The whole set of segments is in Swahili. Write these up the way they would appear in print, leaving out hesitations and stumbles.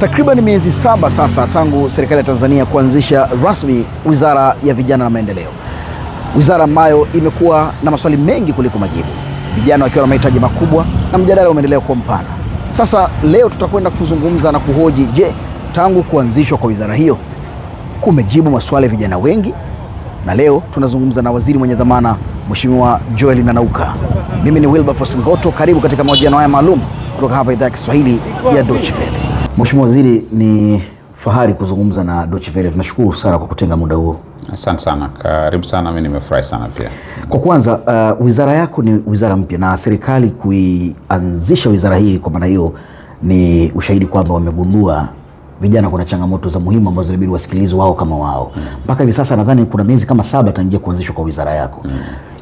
Takriban miezi 7 sasa tangu serikali ya Tanzania kuanzisha rasmi Wizara ya Vijana na Maendeleo. Wizara ambayo imekuwa na maswali mengi kuliko majibu. Vijana wakiwa na mahitaji makubwa na mjadala umeendelea kuwa mpana. Sasa leo tutakwenda kuzungumza na kuhoji, je, tangu kuanzishwa kwa wizara hiyo kumejibu maswali ya vijana wengi? Na leo tunazungumza na waziri mwenye dhamana Mheshimiwa Joel Nanauka. Mimi ni Wilberforce Ngoto, karibu katika mahojiano haya maalum kutoka hapa idhaa ya Kiswahili ya Deutsche Welle. Mheshimiwa Waziri, ni fahari kuzungumza na Deutsche Welle. Tunashukuru sana kwa kutenga muda huo. Asante sana. Karibu sana, mimi nimefurahi sana pia. Kwa kwanza, wizara yako ni wizara mpya na serikali kuianzisha wizara hii, kwa maana hiyo ni ushahidi kwamba wamegundua vijana kuna changamoto za muhimu ambazo inabidi wasikilizwe wao kama wao. Mpaka hivi sasa nadhani kuna miezi kama 7 tangia kuanzishwa kwa wizara yako.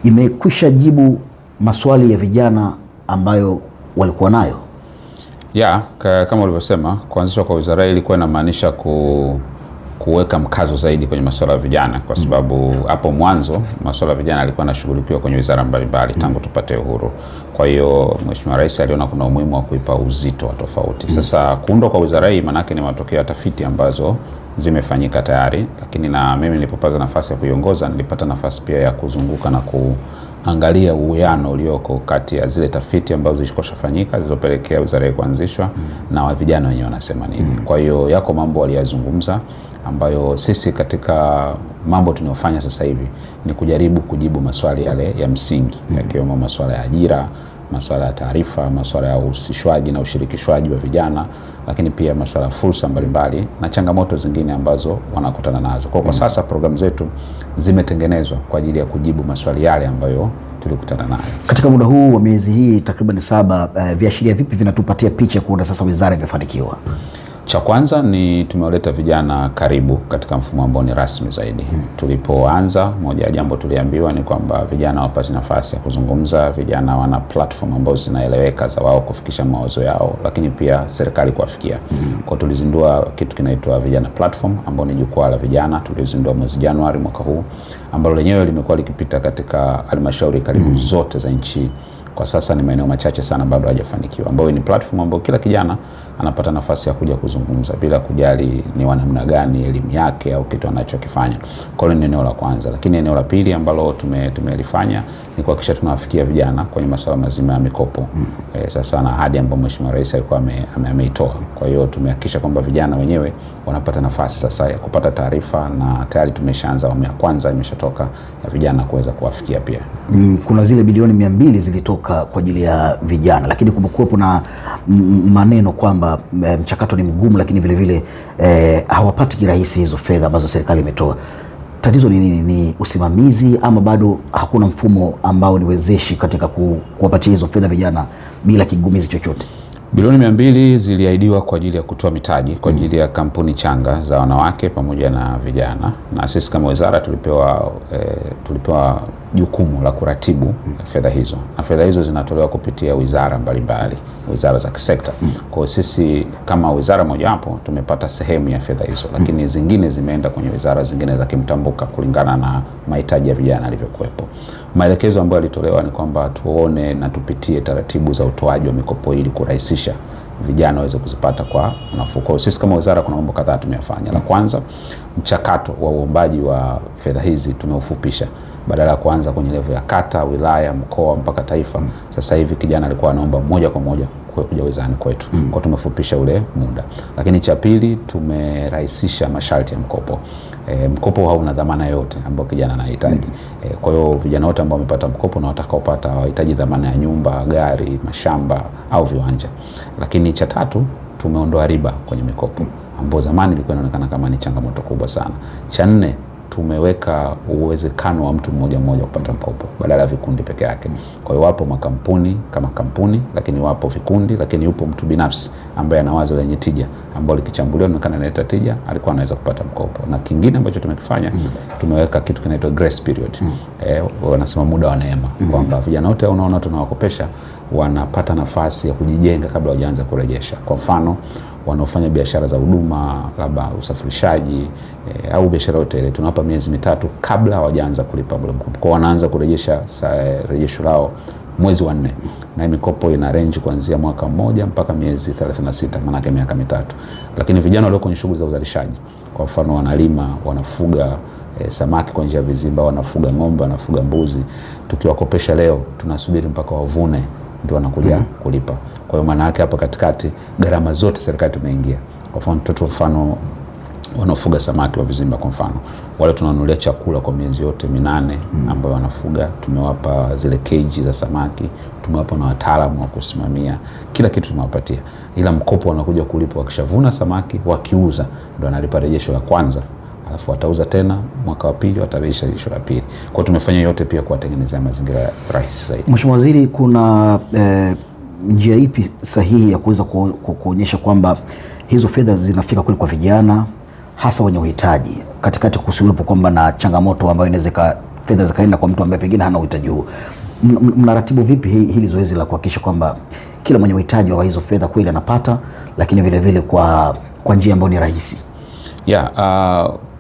Imekwisha jibu maswali ya vijana ambayo walikuwa nayo? Kama ulivyosema, kuanzishwa kwa wizara hii ilikuwa inamaanisha kuweka mkazo zaidi kwenye masuala ya vijana, kwa sababu hapo mwanzo masuala ya vijana yalikuwa yanashughulikiwa kwenye wizara mbalimbali tangu tupate uhuru. Kwa hiyo Mheshimiwa Rais aliona kuna umuhimu wa kuipa uzito wa tofauti. Sasa kuundwa kwa wizara hii manake ni matokeo ya tafiti ambazo zimefanyika tayari, lakini na mimi nilipopata nafasi ya kuiongoza nilipata nafasi pia ya kuzunguka na kuangalia uwiano ulioko kati ya zile tafiti ambazo zilikoshafanyika zilizopelekea wizara hii kuanzishwa na wa vijana wenyewe wanasema nini. Kwa hiyo yako mambo waliyazungumza ambayo sisi katika mambo tunayofanya sasa hivi ni kujaribu kujibu maswali yale ya msingi, yakiwemo maswala ya ajira, maswala ya taarifa, maswala ya uhusishwaji na ushirikishwaji wa vijana, lakini pia maswala ya fursa mbalimbali na changamoto zingine ambazo wanakutana nazo. Kwa sasa programu zetu zimetengenezwa kwa ajili ya kujibu maswali yale ambayo tulikutana nayo. Katika muda huu wa miezi hii takriban 7, viashiria vipi vinatupatia picha kuona sasa wizara imefanikiwa? Cha kwanza ni tumewaleta vijana karibu katika mfumo ambao ni rasmi zaidi. Tulipoanza, moja ya jambo tuliambiwa ni kwamba vijana wapate nafasi ya kuzungumza, vijana wana platform ambazo zinaeleweka za wao kufikisha mawazo yao, lakini pia serikali kuwafikia. Kwa tulizindua kitu kinaitwa Vijana Platform, ambao ni jukwaa la vijana. Tulizindua mwezi Januari mwaka huu, ambalo lenyewe limekuwa likipita katika halmashauri karibu zote za nchi. Kwa sasa ni maeneo machache sana bado hajafanikiwa, ambayo ni platform ambayo kila kijana anapata nafasi ya kuja kuzungumza bila kujali ni wa namna gani elimu yake au kitu anachokifanya. Kwa hiyo ni eneo la kwanza, lakini eneo la pili ambalo tumelifanya ni kuhakikisha tunawafikia vijana kwenye masuala mazima ya mikopo. Sasa na ahadi ambayo Mheshimiwa Rais alikuwa ameitoa. Kwa hiyo tumehakikisha kwamba vijana wenyewe wanapata nafasi sasa ya kupata taarifa, na tayari tumeshaanza awamu ya kwanza imeshatoka ya vijana kuweza kuwafikia pia. Kuna zile bilioni 200 zilitoka kwa ajili ya vijana, lakini kumekuwepo na maneno kwamba mchakato ni mgumu, lakini vile vile hawapati kirahisi hizo fedha ambazo serikali imetoa. Tatizo ni nini? Ni usimamizi ama bado hakuna mfumo ambao ni wezeshi katika kuwapatia hizo fedha vijana bila kigumizi chochote? Bilioni 200 ziliahidiwa kwa ajili ya kutoa mitaji kwa ajili ya kampuni changa za wanawake pamoja na vijana, na sisi kama wizara tulipewa jukumu la kuratibu fedha hizo, na fedha hizo zinatolewa kupitia wizara mbalimbali, wizara za kisekta. Kwa sisi kama wizara moja hapo tumepata sehemu ya fedha hizo, lakini zingine zimeenda kwenye wizara zingine za kimtambuka kulingana na mahitaji ya vijana alivyokuwepo. Maelekezo ambayo yalitolewa ni kwamba tuone na tupitie taratibu za utoaji wa mikopo ili kurahisisha vijana waweze kuzipata kwa nafuu. Kwa sisi kama wizara kuna mambo kadhaa tumeyafanya. La kwanza, mchakato wa uombaji wa fedha hizi tumeufupisha. Badala ya kuanza kwenye level ya kata, wilaya, mkoa mpaka taifa, sasa hivi kijana alikuwa anaomba moja kwa moja kuja wizarani kwetu. Kwa tumefupisha ule muda. Lakini cha pili, tumerahisisha masharti ya mkopo. Mkopo hauna dhamana yote ambayo kijana anahitaji. Kwa hiyo vijana wote ambao wamepata mkopo na watakaopata hawahitaji dhamana ya nyumba, gari, mashamba au viwanja. Lakini cha tatu, tumeondoa riba kwenye mikopo ambayo zamani ilikuwa inaonekana kama ni changamoto kubwa sana. Cha nne, tumeweka uwezekano wa mtu mmoja mmoja kupata mkopo badala ya vikundi peke yake. Kwa hiyo wapo makampuni kama kampuni, lakini wapo vikundi, lakini yupo mtu binafsi ambaye ana wazo lenye tija ambalo likichambuliwa inaonekana inaleta tija, alikuwa anaweza kupata mkopo. Na kingine ambacho tumekifanya, tumeweka kitu kinaitwa grace period. Wanasema muda wa neema, kwamba vijana wote unaona tunawakopesha wanapata nafasi ya kujijenga kabla hawajaanza kurejesha. Kwa mfano, wanaofanya biashara za huduma, labda usafirishaji au biashara yote ile, tunawapa miezi 3 kabla hawajaanza kulipa ule mkopo. Kwa wanaanza kurejesha rejesho lao mwezi wa 4, na mikopo ina range kuanzia mwaka mmoja mpaka miezi 36, maana yake miaka 3. Lakini vijana walio kwenye shughuli za uzalishaji, kwa mfano wanalima, wanafuga samaki kwa njia ya vizimba, wanafuga ng'ombe, wanafuga mbuzi, tukiwakopesha leo tunasubiri mpaka wavune ndio wanakuja kulipa. Kwa hiyo maana yake hapa katikati gharama zote serikali tunaingia. Kwa mfano wanafuga samaki wa vizimba, kwa mfano wale tunanunulia chakula kwa miezi yote 8 ambayo wanafuga, tumewapa zile cage za samaki, tumewapa na wataalamu wa kusimamia kila kitu, tumewapatia, ila mkopo wanakuja kulipa wakishavuna samaki, wakiuza ndio wanalipa rejesho la kwanza, alafu watauza tena mwaka wa pili, watarejesha rejesho la pili. Kwa hiyo tumefanya yote pia kuwatengenezea mazingira rahisi zaidi. Mheshimiwa Waziri, kuna njia ipi sahihi ya kuweza kuonyesha kwamba hizo fedha zinafika kule kwa vijana hasa wenye uhitaji, katikati kusiwepo kwamba na changamoto ambayo inaweza fedha zikaenda kwa mtu ambaye pengine hana uhitaji huo? Mnaratibu vipi hili zoezi la kuhakikisha kwamba kila mwenye uhitaji wa hizo fedha kweli anapata, lakini vile vile kwa njia ambayo ni rahisi?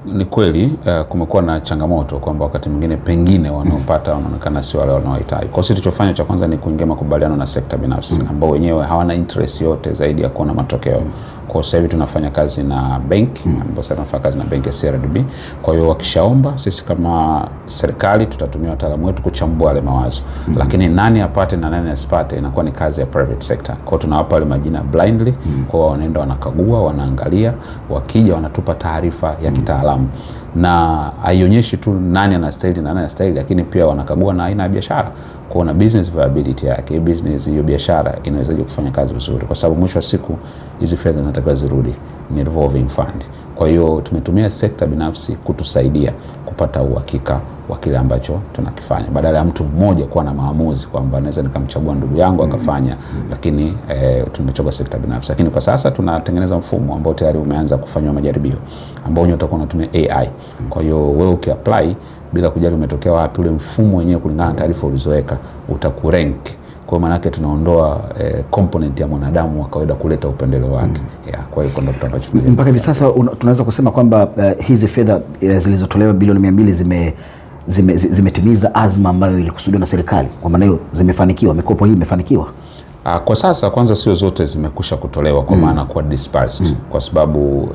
Ni kweli kumekuwa na changamoto kwamba wakati mwingine pengine wanaopata wanaonekana si wale wanaohitaji. Kwa hiyo tulichofanya cha kwanza ni kuingia makubaliano na sekta binafsi ambao wenyewe hawana interest yote zaidi ya kuona matokeo. Kwa sasa hivi tunafanya kazi na benki, ambapo sasa tunafanya kazi na benki ya CRDB. Kwa hiyo wakishaomba, sisi kama serikali tutatumia wataalamu wetu kuchambua wale mawazo. Lakini nani apate na nani asipate inakuwa ni kazi ya private sector. Kwa hiyo tunawapa wale majina blindly, kwa hiyo wanaenda wanakagua, wanaangalia, wakija wanatupa taarifa ya kitaalamu. Na haionyeshi tu nani anastahili na nani anastahili, lakini pia wanakagua na aina ya biashara, kuona business viability yake, business hiyo biashara inawezaje kufanya kazi vizuri, kwa sababu mwisho wa siku hizi fedha zinatakiwa zirudi, ni revolving fund. Kwa hiyo tumetumia sekta binafsi kutusaidia kupata uhakika wa kile ambacho tunakifanya, badala ya mtu mmoja kuwa na maamuzi kwamba naweza nikamchagua ndugu yangu akafanya, lakini tumechagua sekta binafsi. Lakini kwa sasa tunatengeneza mfumo ambao tayari umeanza kufanywa majaribio, ambao utakuwa unatumia AI. Kwa hiyo wewe ukiapply bila kujali umetokea wapi, ule mfumo wenyewe kulingana na taarifa ulizoweka utakurank. Kwa maana yake tunaondoa component ya mwanadamu wa kawaida kuleta upendeleo wake. Kwa hiyo ndio kitu ambacho mpaka hivi sasa tunaweza kusema kwamba hizi fedha zilizotolewa bilioni 200 zimetimiza azma ambayo ilikusudiwa na serikali, kwa maana hiyo zimefanikiwa, mikopo hii imefanikiwa. Kwa sasa kwanza sio zote zimekusha kutolewa kwa maana kwa dispersed, kwa sababu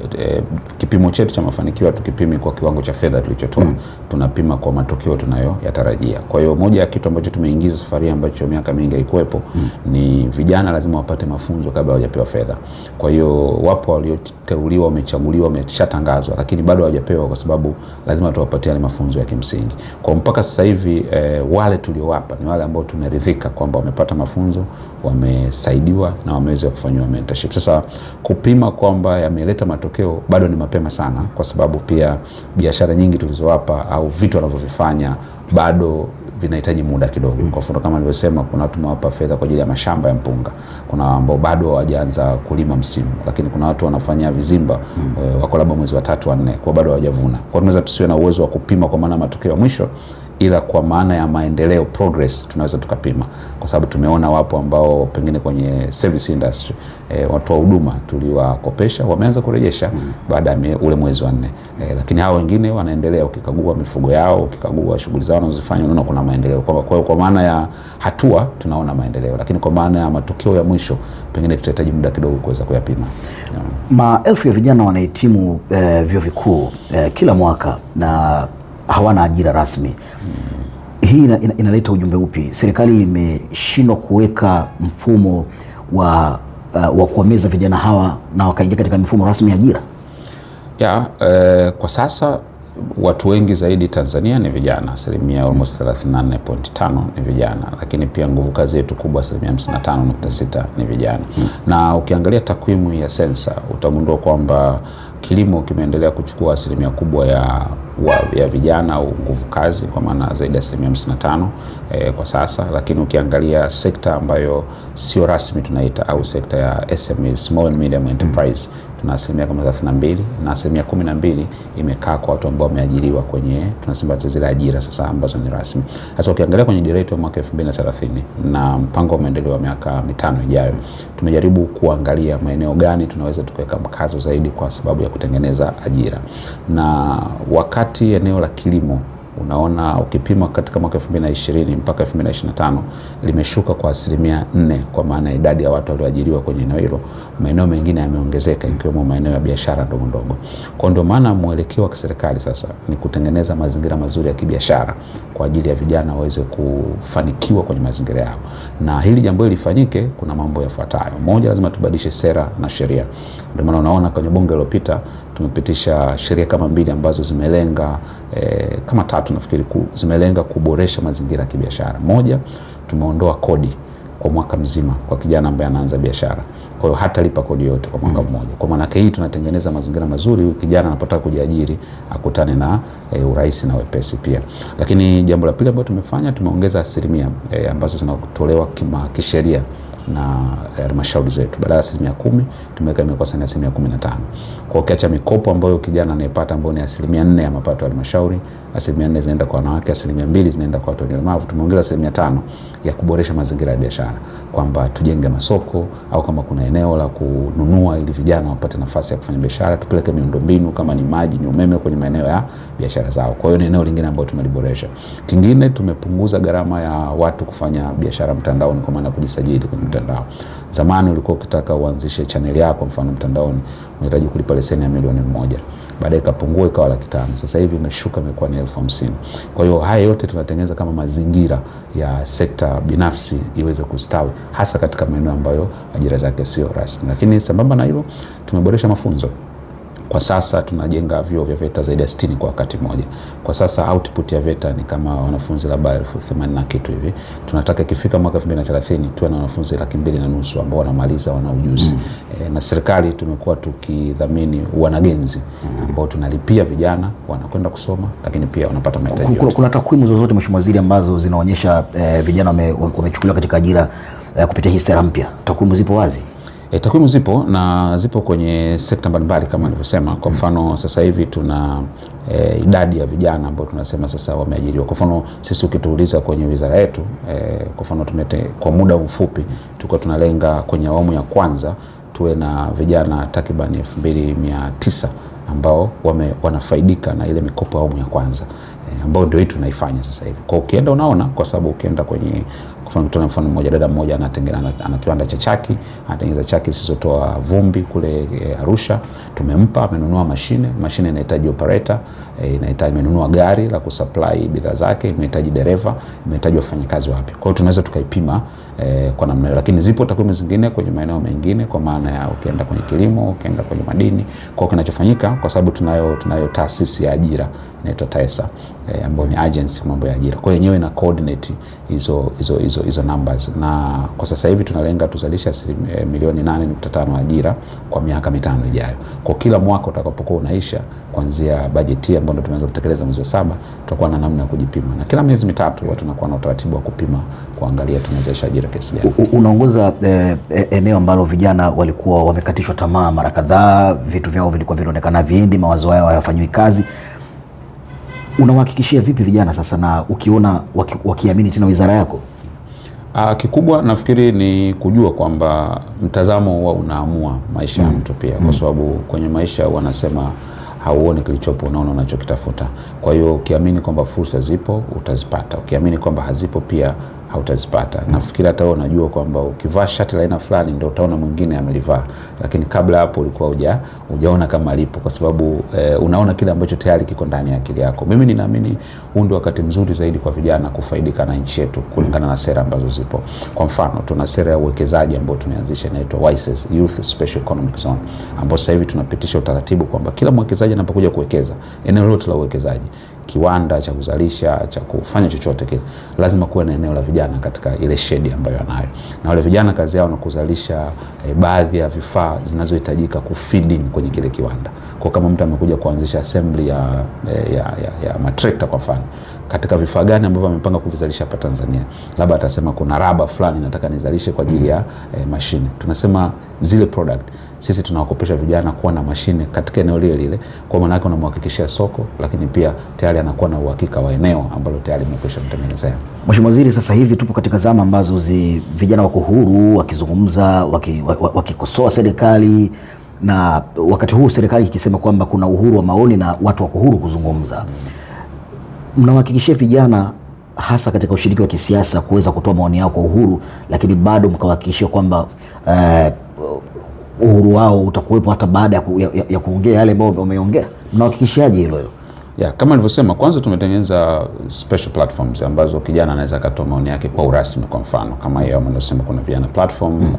kipimo chetu cha mafanikio tukipimi kwa kiwango cha fedha tulichotoa, tunapima kwa matokeo tunayoyatarajia. Kwa hiyo moja ya kitu ambacho tumeingiza safari ambacho miaka mingi haikuwepo ni vijana lazima wapate mafunzo kabla hawajapewa fedha. Kwa hiyo wapo walioteuliwa, wamechaguliwa, wameshatangazwa, lakini bado hawajapewa kwa sababu lazima tuwapatie ile mafunzo ya kimsingi. Kwa mpaka sasa hivi wale tuliowapa ni wale ambao tumeridhika kwamba wamepata mafunzo, wamesaidiwa na wameweza kufanywa mentorship. Sasa kupima kwamba yameleta matokeo bado ni mapema sana, kwa sababu pia biashara nyingi tulizowapa au vitu wanavyovifanya bado vinahitaji muda kidogo. Kwa mfano kama nilivyosema, kuna watu tumewapa fedha kwa ajili ya mashamba ya mpunga, kuna ambao bado hawajaanza kulima msimu, lakini kuna watu wanafanya vizimba wako labda mwezi wa 3 wa 4, kwa bado hawajavuna. Kwa tunaweza tusiwe na uwezo wa kupima kwa maana matokeo ya mwisho, ila kwa maana ya maendeleo, progress, tunaweza tukapima, kwa sababu tumeona wapo ambao pengine kwenye service industry watu wa huduma tuliwakopesha wameanza kurejesha baada ya ule mwezi wa 4, lakini hao wengine wanaendelea. Ukikagua mifugo yao, ukikagua shughuli zao wanazofanya, unaona kuna maendeleo. Kwa maana ya hatua tunaona maendeleo, lakini kwa maana ya matokeo ya mwisho pengine tutahitaji muda kidogo kuweza kuyapima. Maelfu ya vijana wanahitimu vyuo vikuu kila mwaka na hawana ajira rasmi. Hii inaleta ujumbe upi? Serikali imeshindwa kuweka mfumo wa kuwameza vijana hawa na wakaingia katika mifumo rasmi ya ajira? Kwa sasa watu wengi zaidi Tanzania ni vijana, asilimia almost 34.5 ni vijana, lakini pia nguvu kazi yetu kubwa asilimia 55.6 ni vijana. Na ukiangalia takwimu ya sensa utagundua kwamba kilimo kimeendelea kuchukua asilimia kubwa ya vijana au nguvu kazi, kwa maana zaidi ya asilimia 55 kwa sasa. Lakini ukiangalia sekta ambayo sio rasmi tunaita au sekta ya SME, small and medium enterprise, tuna asilimia kama 32 na asilimia 12 imekaa kwa watu ambao wameajiriwa kwenye tunasema zile ajira sasa ambazo ni rasmi. Sasa ukiangalia kwenye dira yetu ya mwaka 2030 na mpango wa maendeleo wa miaka 5 ijayo, tumejaribu kuangalia maeneo gani tunaweza tukaweka mkazo zaidi kwa sababu ya kutengeneza ajira. Na wakati eneo la kilimo unaona ukipima katika mwaka 2020 mpaka 2025 limeshuka kwa 4% kwa maana idadi ya watu walioajiriwa kwenye eneo hilo. Maeneo mengine yameongezeka ikiwemo maeneo ya biashara ndogo ndogo. Kwa ndio maana mwelekeo wa serikali sasa ni kutengeneza mazingira mazuri ya kibiashara kwa ajili ya vijana waweze kufanikiwa kwenye mazingira yao. Na hili jambo hili lifanyike, kuna mambo yafuatayo. Moja, lazima tubadilishe sera na sheria. Ndio maana unaona kwenye bunge lililopita tumepitisha sheria kama 2 ambazo zimelenga kama 3 nafikiri zimelenga kuboresha mazingira ya kibiashara. Moja, tumeondoa kodi kwa mwaka mzima kwa kijana ambaye anaanza biashara. Kwa hiyo hata lipa kodi yote kwa mwaka mmoja. Kwa maana hii tunatengeneza mazingira mazuri kijana anapotaka kujiajiri akutane na urahisi na wepesi pia. Lakini jambo la pili ambalo tumefanya, tumeongeza asilimia ambazo zinatolewa kisheria na halmashauri zetu. Badala ya 10% tumeweka imekuwa sasa 15%. Kwa ukiacha mikopo ambayo kijana anayepata ambayo ni 4% ya mapato ya halmashauri, 4% zinaenda kwa wanawake, 2% zinaenda kwa watu wenye ulemavu. Tumeongeza 5% ya kuboresha mazingira ya biashara, kwamba tujenge masoko au kama kuna eneo la kununua ili vijana wapate nafasi ya kufanya biashara, tupeleke miundombinu kama ni maji, ni umeme kwenye maeneo ya biashara zao. Kwa hiyo ni eneo lingine ambalo tumeliboresha. Kingine, tumepunguza gharama ya watu kufanya biashara mtandaoni kwa maana kujisajili kwenye mtandao. Zamani ulikuwa ukitaka uanzishe channel yako mfano mtandaoni unahitaji kulipa leseni ya milioni 1. Baadaye ikapungua ikawa 500,000. Sasa hivi imeshuka imekuwa ni 50,000. Kwa hiyo haya yote tunatengeneza kama mazingira ya sekta binafsi iweze kustawi hasa katika maeneo ambayo ajira zake sio rasmi. Lakini sambamba na hilo tumeboresha mafunzo. Kwa sasa tunajenga vyuo vya VETA zaidi ya 60 kwa wakati mmoja. Kwa sasa output ya VETA ni kama wanafunzi labda 80,000 na kitu hivi. Tunataka ikifika mwaka 2030 tuwe na wanafunzi 250,000 ambao wanamaliza wana ujuzi. Na serikali tumekuwa tukidhamini wanagenzi ambao tunalipia vijana wanakwenda kusoma lakini pia wanapata mahitaji. Kuna takwimu zozote Mheshimiwa Waziri ambazo zinaonyesha vijana wamechukuliwa katika ajira kupitia hii sera mpya? Takwimu zipo wazi? Takwimu zipo na zipo kwenye sekta mbalimbali kama nilivyosema. Kwa mfano sasa hivi tuna idadi ya vijana ambao tunasema sasa wameajiriwa. Kwa mfano sisi ukituuliza kwenye wizara yetu kwa mfano kwa muda mfupi tulikuwa tunalenga kwenye awamu ya kwanza tuwe na vijana takriban 2,900 ambao wanafaidika na ile mikopo ya awamu ya kwanza ambao ndio hii tunaifanya sasa hivi. Kwa ukienda unaona, kwa sababu ukienda kwenye kwa mfano mmoja, dada mmoja ana kiwanda cha chaki, anatengeneza chaki zisizotoa vumbi kule Arusha. Tumempa, amenunua mashine inahitaji operator, amenunua gari la kusupply bidhaa zake, inahitaji dereva, inahitaji wafanyakazi wapi. Kwa hiyo tunaweza tukaipima kwa namna hiyo. Lakini zipo takwimu zingine kwenye maeneo mengine kwa maana ya ukienda kwenye kilimo, ukienda kwenye madini. Kwa kinachofanyika, kwa sababu tunayo taasisi ya ajira inaitwa TAESA ambayo ni agency mambo ya ajira. Kwa hiyo yenyewe ina coordinate hizo numbers, na kwa sasa hivi tunalenga tuzalisha 8.5 ajira kwa miaka 5 ijayo. Kwa kila mwaka utakapokuwa unaisha kuanzia bajeti ambayo tumeanza kutekeleza mwezi wa 7, tutakuwa na namna ya kujipima, na kila miezi 3 watu tunakuwa na utaratibu wa kupima kuangalia tumezalisha ajira kiasi gani. Unaongoza eneo ambalo vijana walikuwa wamekatishwa tamaa mara kadhaa, vitu vyao vilikuwa vinaonekana viendi, mawazo yao hayafanywi kazi. Unawahakikishia vipi vijana sasa, na ukiona wakiamini tena wizara yako? Kikubwa nafikiri ni kujua kwamba mtazamo huwa unaamua maisha ya mtu pia, kwa sababu kwenye maisha wanasema hauoni kilichopo, unaona unachokitafuta. Kwa hiyo ukiamini kwamba fursa zipo utazipata, ukiamini kwamba hazipo pia hautazipata. Nafikiri hata wewe unajua kwamba ukivaa shati la aina fulani ndio utaona mwingine amelivaa, lakini kabla hapo ulikuwa hujaona kama lipo, kwa sababu unaona kile ambacho tayari kiko ndani ya akili yako. Mimi ninaamini huu ndio wakati mzuri zaidi kwa vijana kufaidika na nchi yetu kulingana na sera ambazo zipo. Kwa mfano tuna sera ya uwekezaji ambayo tumeanzisha inaitwa WISES, Youth Special Economic Zone, ambapo sasa hivi tunapitisha utaratibu kwamba kila mwekezaji anapokuja kuwekeza eneo lote la uwekezaji, kiwanda cha kuzalisha, cha kufanya chochote kile, lazima kuwe na eneo la vijana katika ile shedi ambayo anayo. Na wale vijana kazi yao ni kuzalisha baadhi ya vifaa zinazohitajika kufeeding kwenye kile kiwanda. Kwa kama mtu amekuja kuanzisha assembly ya matrekta kwa mfano, katika vifaa gani ambavyo amepanga kuvizalisha hapa Tanzania, labda atasema kuna raba fulani nataka nizalishe kwa ajili ya mashine. Tunasema zile product sisi tunawakopesha vijana kuwa na mashine katika eneo lile lile, kwa maana yake unamhakikishia soko, lakini pia tayari anakuwa na uhakika wa eneo ambalo tayari mmekwisha mtengenezea. Mheshimiwa Waziri, sasa hivi tupo katika zama ambazo vijana wako huru wakizungumza, wakikosoa serikali, na wakati huu serikali ikisema kwamba kuna uhuru wa maoni na watu wako huru kuzungumza. Mnawahakikishia vijana hasa katika ushiriki wa kisiasa kuweza kutoa maoni yao kwa uhuru, lakini bado mkawahakikishia kwamba uhuru wao utakuwepo hata baada ya kuongea yale ambayo wameongea? Mnahakikishiaje hilo? Kama nilivyosema, kwanza tumetengeneza special platforms ambazo kijana anaweza akatoa maoni yake kwa urasmi. Kwa mfano kama hiyo mnasema, kuna vijana platform,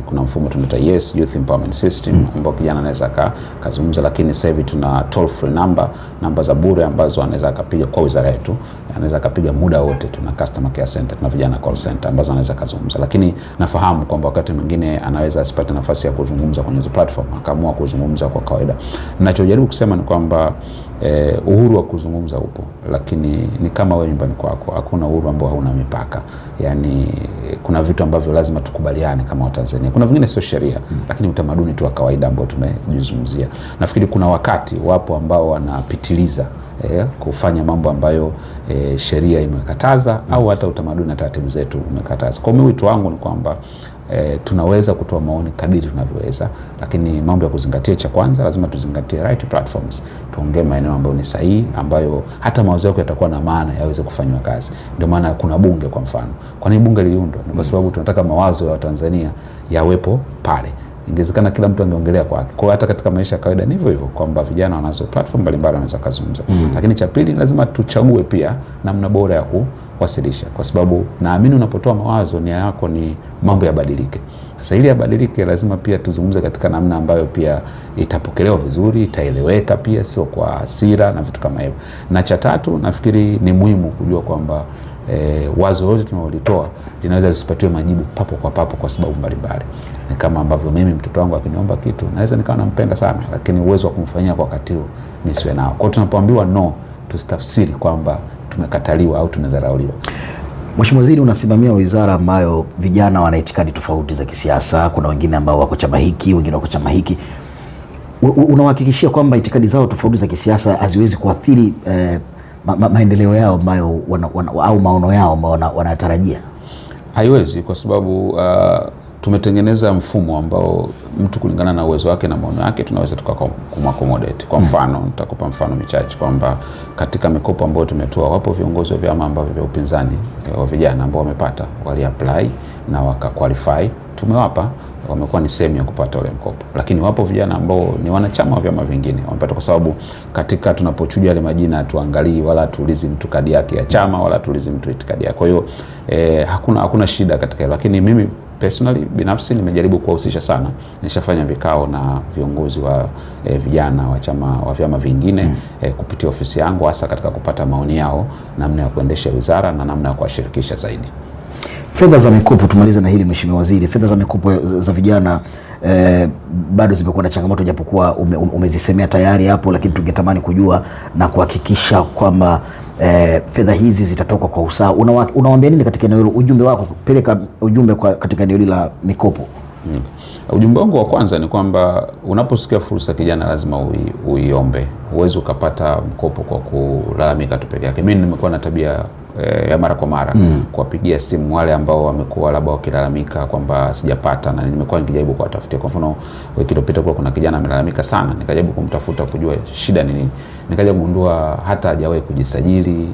kuna mfumo tunaita Yes Youth Empowerment System ambao kijana anaweza kazungumza, lakini sasa hivi tuna toll free namba za bure ambazo anaweza akapiga kwa wizara yetu, anaweza akapiga muda wote. Tuna customer care center, tuna vijana call center ambazo anaweza kazungumza, lakini nafahamu kwamba wakati mwingine anaweza asipate nafasi ya kuzungumza kwenye hizo platform, akaamua kuzungumza kwa kawaida. Ninachojaribu kusema ni kwamba uhuru wa kuzungumza upo, lakini ni kama wewe nyumbani kwako, hakuna uhuru ambao hauna mipaka. Yani kuna vitu ambavyo lazima tukubaliane kama Watanzania. Kuna vingine sio sheria, lakini utamaduni tu wa kawaida ambao tumejizungumzia. Nafikiri kuna wakati wapo ambao wanapitiliza kufanya mambo ambayo sheria imekataza au hata utamaduni na taratibu zetu umekataza. Kwa hiyo wito wangu ni kwamba tunaweza kutoa maoni kadiri tunavyoweza, lakini mambo ya kuzingatia, cha kwanza lazima tuzingatie right platforms. Tuongee maeneo ambayo ni sahihi, ambayo hata mawazo yako yatakuwa na maana yaweze kufanywa kazi. Ndio maana kuna bunge kwa mfano. Kwa nini bunge liliundwa? Ni kwa sababu tunataka mawazo ya Watanzania yawepo pale. Ingewezekana kila mtu angeongelea kwake. Kwa hata katika maisha ya kawaida ni hivyo hivyo, kwamba vijana wanazo platform mbalimbali wanaweza kuzungumza. Lakini cha pili, lazima tuchague pia namna bora ya kuwasilisha, kwa sababu naamini unapotoa mawazo, nia yako ni mambo yabadilike. Sasa ili yabadilike, lazima pia tuzungumze katika namna ambayo pia itapokelewa vizuri, itaeleweka pia, sio kwa hasira na vitu kama hivyo. Na cha tatu, nafikiri ni muhimu kujua kwamba wazo lote tunalolitoa linaweza lisipatiwe majibu papo kwa papo kwa sababu mbalimbali. Ni kama ambavyo mimi mtoto wangu akiniomba kitu, naweza nikawa nampenda sana, lakini uwezo wa kumfanyia kwa wakati huo nisiwe nao. Kwa hiyo tunapoambiwa no, tusitafsiri kwamba tumekataliwa au tumedharauliwa. Mheshimiwa Waziri, unasimamia wizara ambayo vijana wana itikadi tofauti za kisiasa. Kuna wengine ambao wako chama hiki, wengine wako chama hiki. Unawahakikishia kwamba itikadi zao tofauti za kisiasa haziwezi kuathiri maendeleo yao ambayo au maono yao ambao wanatarajia? Haiwezi, kwa sababu tumetengeneza mfumo ambao mtu kulingana na uwezo wake na maono yake tunaweza tukakumaccommodate. Kwa mfano, nitakupa mfano michache kwamba katika mikopo ambayo tumetoa, wapo viongozi wa vyama ambavyo vya upinzani wa vijana ambao wamepata, wali apply na waka qualify, tumewapa, wamekuwa ni sehemu ya kupata ule mkopo. Lakini wapo vijana ambao ni wanachama wa vyama vingine wamepata, kwa sababu katika tunapochuja yale majina tuangalii wala tuulizi mtu kadi yake ya chama wala tuulizi mtu itikadi yake. Kwa hiyo hakuna shida katika hilo. Lakini mimi personally binafsi nimejaribu kuwahusisha sana. Nishafanya vikao na viongozi wa vijana wa chama wa vyama vingine kupitia ofisi yangu, hasa katika kupata maoni yao namna ya kuendesha wizara na namna ya kuwashirikisha zaidi. Fedha za mikopo, tumaliza na hili Mheshimiwa Waziri. Fedha za mikopo za vijana bado zimekuwa na changamoto, japokuwa umezisemea tayari hapo, lakini tungetamani kujua na kuhakikisha kwamba fedha hizi zitatoka kwa usawa. Unawaambia nini katika eneo hilo? Ujumbe wako, peleka ujumbe katika eneo hili la mikopo. Ujumbe wangu wa kwanza ni kwamba unaposikia fursa kijana, lazima uiombe. Uweze ukapata mkopo kwa kulalamika tu peke yake. Mimi nimekuwa na tabia ya mara kwa mara kuwapigia simu wale ambao wamekuwa labda wakilalamika kwamba sijapata, na nimekuwa nikijaribu kuwatafutia. Kwa mfano, wiki iliyopita kuna kijana amelalamika sana, nikajaribu kumtafuta kujua shida ni nini. Nikaja kugundua hata hajawahi kujisajili,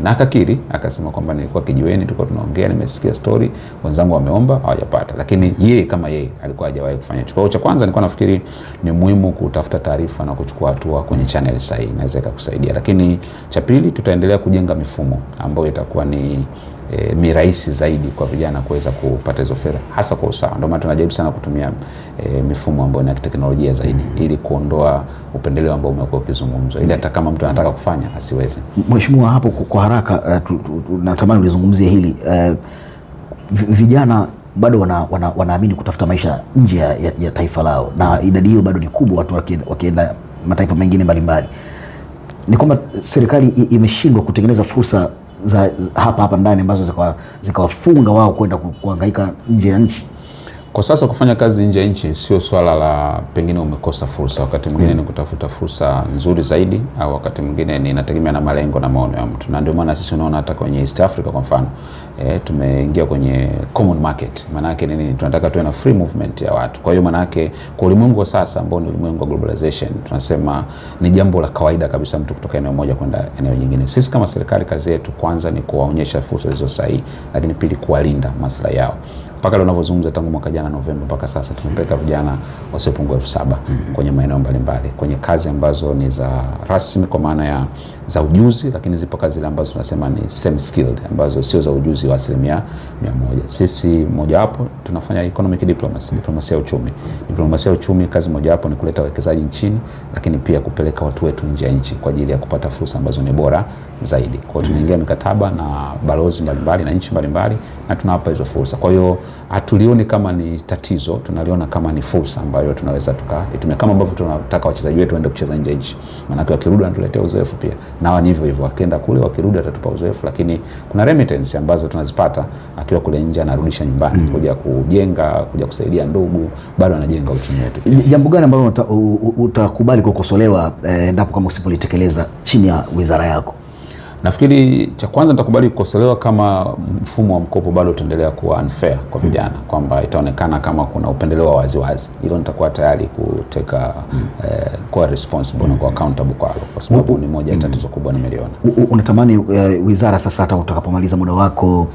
na akakiri, akasema kwamba nilikuwa kijiweni, tulikuwa tunaongea, nimesikia story, wenzangu wameomba hawajapata, lakini yeye kama yeye alikuwa hajawahi kufanya hicho. Kwa hiyo cha kwanza nilikuwa nafikiri ni muhimu kutafuta taarifa na kuchukua hatua kwenye channel sahihi, inaweza ikakusaidia. Lakini cha pili, tutaendelea kujenga mifumo ambayo itakuwa ni mirahisi zaidi kwa vijana kuweza kupata hizo fedha, hasa kwa usawa. Ndio maana tunajaribu sana kutumia mifumo ambayo ni ya teknolojia zaidi, ili kuondoa upendeleo ambao umekuwa ukizungumzwa, ili hata kama mtu anataka kufanya asiweze. Mheshimiwa, hapo kwa haraka natamani ulizungumzie hili. Vijana bado wanaamini kutafuta maisha nje ya taifa lao, na idadi hiyo bado ni kubwa, watu wakienda mataifa mengine mbalimbali. Ni kwamba serikali imeshindwa kutengeneza fursa za hapa ndani ambazo zikawafunga wao kwenda kuhangaika nje ya nchi. Kwa sasa kufanya kazi nje ya nchi sio swala la pengine umekosa fursa, wakati mwingine ni kutafuta fursa nzuri zaidi, au wakati mwingine ni inategemea na malengo na maono ya mtu. Na ndio maana sisi unaona hata kwenye East Africa kwa mfano tumeingia kwenye common market. Maana yake nini? Tunataka tuwe na free movement ya watu. Kwa hiyo maana yake kwa ulimwengu wa sasa ambao ni ulimwengu wa globalization, tunasema ni jambo la kawaida kabisa mtu kutoka eneo moja kwenda eneo jingine. Sisi kama serikali kazi yetu kwanza ni kuwaonyesha fursa hizo sahihi, lakini pili kuwalinda maslahi yao. Mpaka leo unavyozungumza tangu mwaka jana Novemba mpaka sasa tumepeleka vijana wasiopungua 7,000 kwenye maeneo mbalimbali, kwenye kazi ambazo ni za rasmi kwa maana ya za ujuzi, lakini zipo kazi zile ambazo tunasema ni semi skilled ambazo sio za ujuzi wa 100%. Sisi mojawapo tunafanya economic diplomacy, diplomasia ya uchumi. Diplomasia ya uchumi kazi mojawapo ni kuleta wawekezaji nchini, lakini pia kupeleka watu wetu nje ya nchi kwa ajili ya kupata fursa ambazo ni bora zaidi. Kwa hiyo tunaingia mikataba na balozi mbalimbali na nchi mbalimbali na tunawapa hizo fursa. Kwa hiyo hatulioni kama ni tatizo, tunaliona kama ni fursa ambayo tunaweza tukaitumia, kama ambavyo tunataka wachezaji wetu waende kucheza nje nchi. Maana wakirudi wanatuletea uzoefu pia. Na ni hivyo hivyo, wakienda kule wakirudi watatupa uzoefu, lakini kuna remittance ambazo tunazipata akiwa kule nje anarudisha nyumbani kuja kujenga, kuja kusaidia ndugu, bado anajenga uchumi wetu. Jambo gani ambalo utakubali kukosolewa endapo kama usipolitekeleza chini ya wizara yako? Nafikiri cha kwanza nitakubali kukosolewa kama mfumo wa mkopo bado utaendelea kuwa unfair kwa vijana, kwamba itaonekana kama kuna upendeleo wa waziwazi. Hilo nitakuwa tayari kuteka kuwa responsible na kuwa accountable kwa sababu ni moja ya tatizo kubwa nimeliona. Unatamani wizara sasa hata utakapomaliza muda wako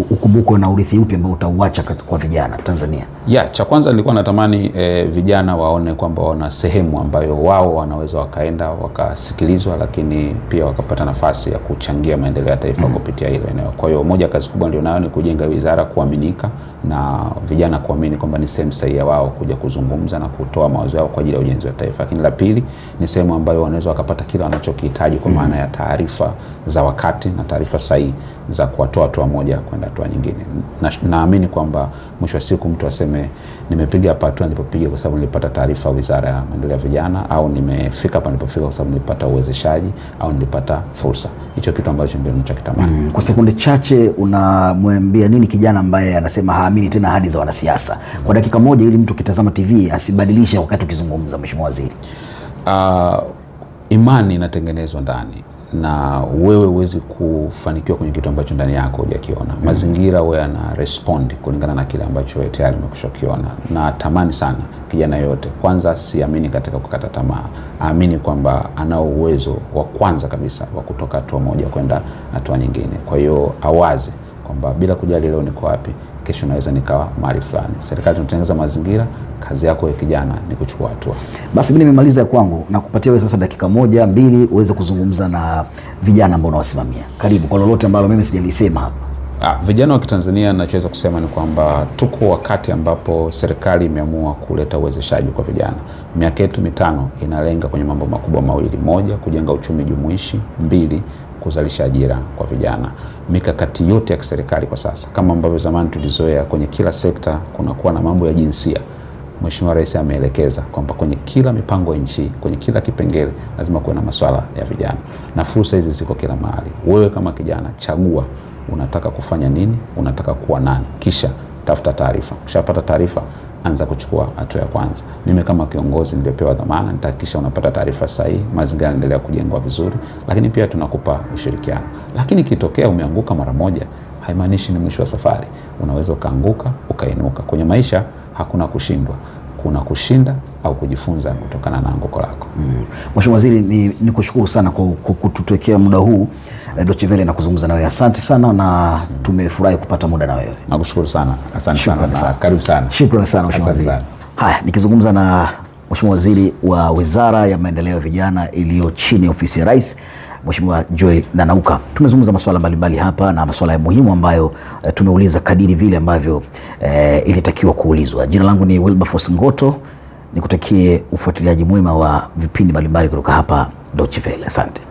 ukumbukwe na urithi upi ambao utauacha kwa vijana Tanzania? Cha kwanza nilikuwa natamani vijana waone kwamba wana sehemu ambayo wao wanaweza wakaenda wakasikilizwa, lakini pia wakapata nafasi ya kuchangia maendeleo ya taifa kupitia hilo eneo. Kwa hiyo moja kazi kubwa ndio nayo ni kujenga wizara kuaminika na vijana kuamini kwamba ni sehemu sahihi ya wao kuja kuzungumza na kutoa mawazo yao kwa ajili ya ujenzi wa taifa. Lakini la pili ni sehemu ambayo wanaweza wakapata kila wanachokihitaji kwa maana ya taarifa za wakati na taarifa sahihi za kuwatoa hatua moja kwenda hatua nyingine. Naamini kwamba mwisho wa siku mtu aseme nimepiga hapa hatua nilipopiga kwa sababu nilipata taarifa wizara ya maendeleo ya vijana, au nimefika hapa nilipofika kwa sababu nilipata uwezeshaji au nilipata fursa. Hicho kitu ambacho ndio ninachokitamani. Kwa sekunde chache unamwambia nini kijana ambaye anasema haamini tena ahadi za wanasiasa? Kwa dakika moja ili mtu kitazama TV asibadilishe wakati ukizungumza, Mheshimiwa Waziri. Imani inatengenezwa ndani na wewe huwezi kufanikiwa kwenye kitu ambacho ndani yako hujakiona. Mazingira wewe yana respond kulingana na kile ambacho wewe tayari umekwishakiona. Na tamani sana kijana yote kwanza siamini katika kukata tamaa. Aamini kwamba ana uwezo wa kwanza kabisa wa kutoka hatua moja kwenda hatua nyingine. Kwa hiyo awaze kwamba bila kujali leo niko wapi, kesho naweza nikawa mahali fulani. Serikali tunatengeneza mazingira, kazi yako ya kijana ni kuchukua hatua. Basi mimi nimemaliza kwangu na kupatia wewe sasa dakika 1-2 uweze kuzungumza na vijana ambao unawasimamia. Karibu kwa lolote ambalo mimi sijalisema hapa. Vijana wa Kitanzania ninachoweza kusema ni kwamba tuko wakati ambapo serikali imeamua kuleta uwezeshaji kwa vijana. Miaka yetu 5 inalenga kwenye mambo makubwa mawili: moja, kujenga uchumi jumuishi; 2, kuzalisha ajira kwa vijana. Mikakati yote ya kiserikali kwa sasa, kama ambavyo zamani tulizoea kwenye kila sekta kunakuwa na mambo ya jinsia, Mheshimiwa Rais ameelekeza kwamba kwenye kila mipango ya nchi, kwenye kila kipengele lazima kuwe na masuala ya vijana. Na fursa hizi ziko kila mahali. Wewe kama kijana chagua unataka kufanya nini, unataka kuwa nani, kisha tafuta taarifa. Ukishapata taarifa, anza kuchukua hatua ya kwanza. Mimi kama kiongozi niliyopewa dhamana nitahakikisha unapata taarifa sahihi, mazingira yanaendelea kujengwa vizuri, lakini pia tunakupa ushirikiano. Lakini kitokea umeanguka mara moja, haimaanishi ni mwisho wa safari. Unaweza ukaanguka ukainuka. Kwenye maisha hakuna kushindwa, kuna kushinda au kujifunza kutokana na anguko lako. Mheshimiwa Waziri, ni kushukuru sana kwa kututekea muda huu Deutsche Welle na kuzungumza na wewe. Asante sana na tumefurahi kupata muda na wewe. Nakushukuru sana. Asante sana. Karibu sana. Shukrani sana Mheshimiwa Waziri. Haya, nikizungumza na Mheshimiwa Waziri wa Wizara ya Maendeleo ya Vijana iliyo chini ya Ofisi ya Rais, Mheshimiwa Joel Nanauka. Tumezungumza masuala mbalimbali hapa na masuala muhimu ambayo tumeuliza kadiri vile ambavyo ilitakiwa kuulizwa. Jina langu ni Wilberforce Ngoto. Nikutakie ufuatiliaji mwema wa vipindi mbalimbali kutoka hapa Deutsche Welle. Asante.